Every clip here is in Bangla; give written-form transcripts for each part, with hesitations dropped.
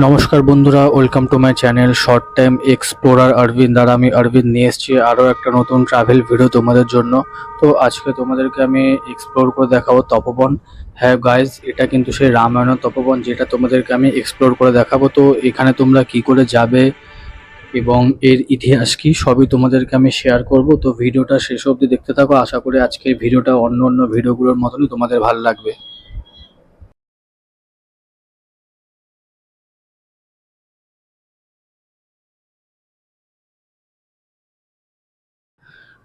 নমস্কার বন্ধুরা, welcome to my channel short time explorer Arvind. আর আমি অরবিন্দ নিয়ে এসেছি আরও একটা নতুন ট্রাভেল ভিডিও তোমাদের জন্য। তো আজকে তোমাদেরকে আমি এক্সপ্লোর করে দেখাবো তপোবন। হ্যাঁ গাইজ, এটা কিন্তু সেই রামায়ণ তপোবন, যেটা তোমাদেরকে আমি এক্সপ্লোর করে দেখাবো। তো এখানে তোমরা কি করে যাবে এবং এর ইতিহাস কি, সবই তোমাদেরকে আমি শেয়ার করব। তো ভিডিওটা শেষ অবধি দেখতে থাকো। আশা করি আজকের ভিডিওটা অন্য অন্য ভিডিওগুলোর মতনই তোমাদের ভালো লাগবে।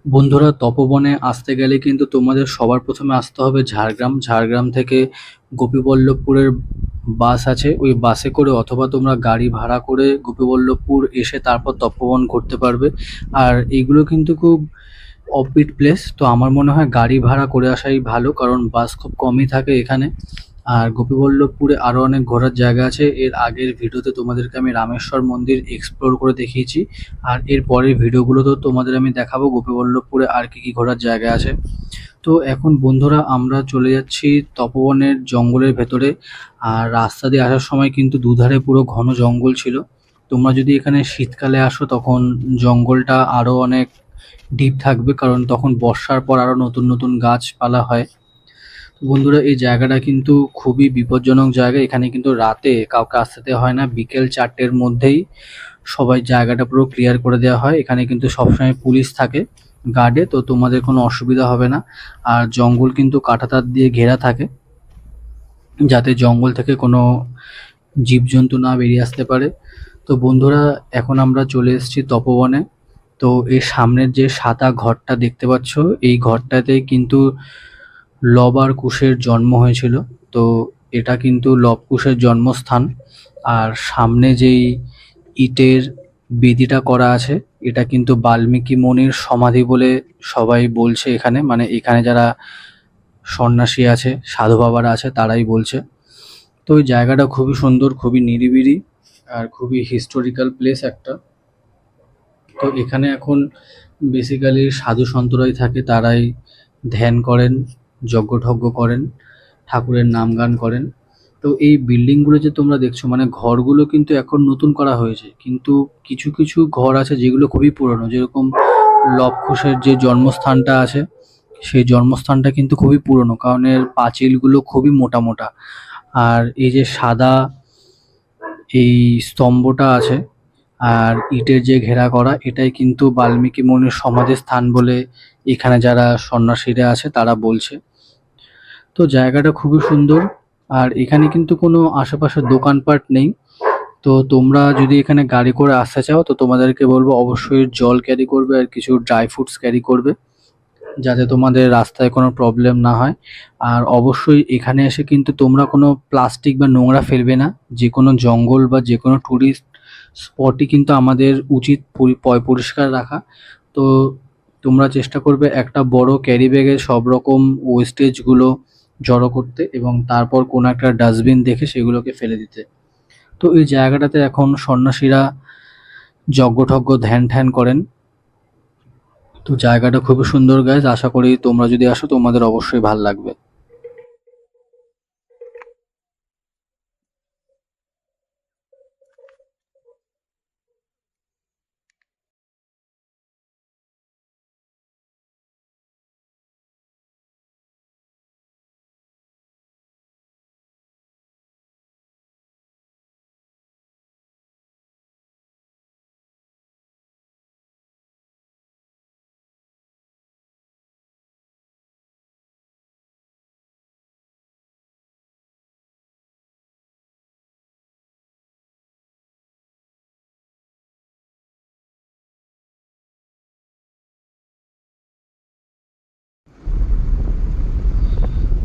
বন্ধুরা, তপোবনে আসতে গেলে কিন্তু তোমাদের সবার প্রথমে আসতে হবে ঝাড়গ্রাম। ঝাড়গ্রাম থেকে গোপীবল্লভপুরের বাস আছে, ওই বাসে করে অথবা তোমরা গাড়ি ভাড়া করে গোপীবল্লভপুর এসে তারপর তপোবন ঘুরতে পারবে। আর এইগুলো কিন্তু খুব অফবিট প্লেস, তো আমার মনে হয় গাড়ি ভাড়া করে আসাই ভালো, কারণ বাস খুব কমই থাকে এখানে। আর গোপীবল্লভপুরে আরও অনেক ঘোরার জায়গা আছে। এর আগের ভিডিওতে তোমাদেরকে আমি রামেশ্বর মন্দির এক্সপ্লোর করে দেখিয়েছি, আর এর পরের ভিডিওগুলোতেও তোমাদের আমি দেখাবো গোপীবল্লভপুরে আর কি কি ঘোরার জায়গা আছে। তো এখন বন্ধুরা আমরা চলে যাচ্ছি তপোবনের জঙ্গলের ভেতরে। আর রাস্তা দিয়ে আসার সময় কিন্তু দুধারে পুরো ঘন জঙ্গল ছিল। তোমরা যদি এখানে শীতকালে আসো তখন জঙ্গলটা আরও অনেক ডিপ থাকবে, কারণ তখন বর্ষার পর আরও নতুন নতুন গাছপালা হয়। তো বন্ধুরা, এই জায়গাটা কিন্তু খুবই বিপজ্জনক জায়গা। এখানে কিন্তু রাতে কাউকে আসতে দেওয়া হয় না। বিকেল 4টের মধ্যেই সবাই জায়গাটা পুরো ক্লিয়ার করে দেওয়া হয়। এখানে কিন্তু সবসময় পুলিশ থাকে গার্ডে, তো তোমাদের কোনো অসুবিধা হবে না। আর জঙ্গল কিন্তু কাঁটাতার দিয়ে ঘেরা থাকে, যাতে জঙ্গল থেকে কোনো জীবজন্তু না বেরিয়ে আসতে পারে। তো বন্ধুরা, এখন আমরা চলে এসেছি তপোবনে। তো এর সামনের যে সাদা ঘরটা দেখতে পাচ্ছ, এই ঘরটাতে কিন্তু লব আর কুশের জন্ম হয়েছিল। তো এটা কিন্তু লব কুশের জন্মস্থান। আর সামনে যেই ইটের বেদিটা করা আছে, এটা কিন্তু বাল্মীকি মুনির সমাধি বলে সবাই বলছে এখানে, মানে এখানে যারা সন্ন্যাসী আছে, সাধু বাবারা আছে, তারাই বলছে। তো ওই জায়গাটা খুবই সুন্দর, খুবই নিরিবিলি আর খুবই হিস্টোরিক্যাল প্লেস একটা। তো এখানে এখন বেসিক্যালি সাধু সন্তরাই থাকে, তারাই ধ্যান করেন, যজ্ঞ-টজ্ঞ করেন, ঠাকুরের নাম গান করেন। তো এই বিল্ডিংগুলো যে তোমরা দেখছো, মানে ঘরগুলো কিন্তু এখন নতুন করা হয়েছে, কিন্তু কিছু কিছু ঘর আছে যেগুলো খুবই পুরনো। যেরকম লব কুশের যে জন্মস্থানটা আছে, সেই জন্মস্থানটা কিন্তু খুবই পুরনো, কারণ এর পাঁচিলগুলো খুবই মোটা মোটা। আর এই যে সাদা এই স্তম্ভটা আছে আর ইটের যে ঘেরা করা, এটাই কিন্তু বাল্মীকি মুনির সমাধি স্থান বলে এখানে যারা সন্ন্যাসীরা আছে তারা বলছে। তো জায়গাটা খুবই সুন্দর। আর এখানে কিন্তু কোনো আশেপাশে দোকানপাট নেই। তো তোমরা যদি এখানে গাড়ি করে আসতে চাও, তো তোমাদেরকে বলবো অবশ্যই জল ক্যারি করবে আর কিছু ড্রাই ফ্রুটস ক্যারি করবে, যাতে তোমাদের রাস্তায় কোনো প্রবলেম না হয়। আর অবশ্যই এখানে এসে কিন্তু তোমরা কোনো প্লাস্টিক বা নোংরা ফেলবে না। যে কোনো জঙ্গল বা যে কোনো ট্যুরিস্ট স্পটই কিন্তু আমাদের উচিত পরিষ্কার রাখা। তো তোমরা চেষ্টা করবে একটা বড় ক্যারি ব্যাগে সব রকম ওয়েস্টেজগুলো জড়ো করতে, এবং তারপর কোনো একটা ডাস্টবিন দেখে সেগুলোকে ফেলে দিতে। তো এই জায়গাটাতে এখন সন্ন্যাসীরা যজ্ঞ-টজ্ঞ ধ্যান-ঠ্যান করেন। তো জায়গাটা খুবই সুন্দর গাইজ। আশা করি তোমরা যদি আসো তোমাদের অবশ্যই ভাল লাগবে।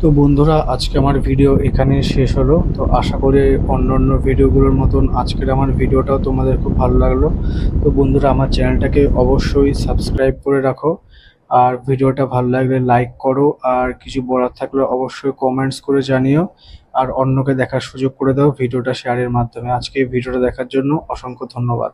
তো বন্ধুরা, আজকে আমার ভিডিও এখানে শেষ হলো। তো আশা করি অন্য অন্য ভিডিওগুলোর মতন আজকের আমার ভিডিওটাও তোমাদের খুব ভালো লাগলো। তো বন্ধুরা, আমার চ্যানেলটাকে অবশ্যই সাবস্ক্রাইব করে রাখো। আর ভিডিওটা ভালো লাগলে লাইক করো, আর কিছু বলার থাকলে অবশ্যই কমেন্টস করে জানিও। আর অন্যকে দেখার সুযোগ করে দাও ভিডিওটা শেয়ারের মাধ্যমে। আজকে এই ভিডিওটা দেখার জন্য অসংখ্য ধন্যবাদ।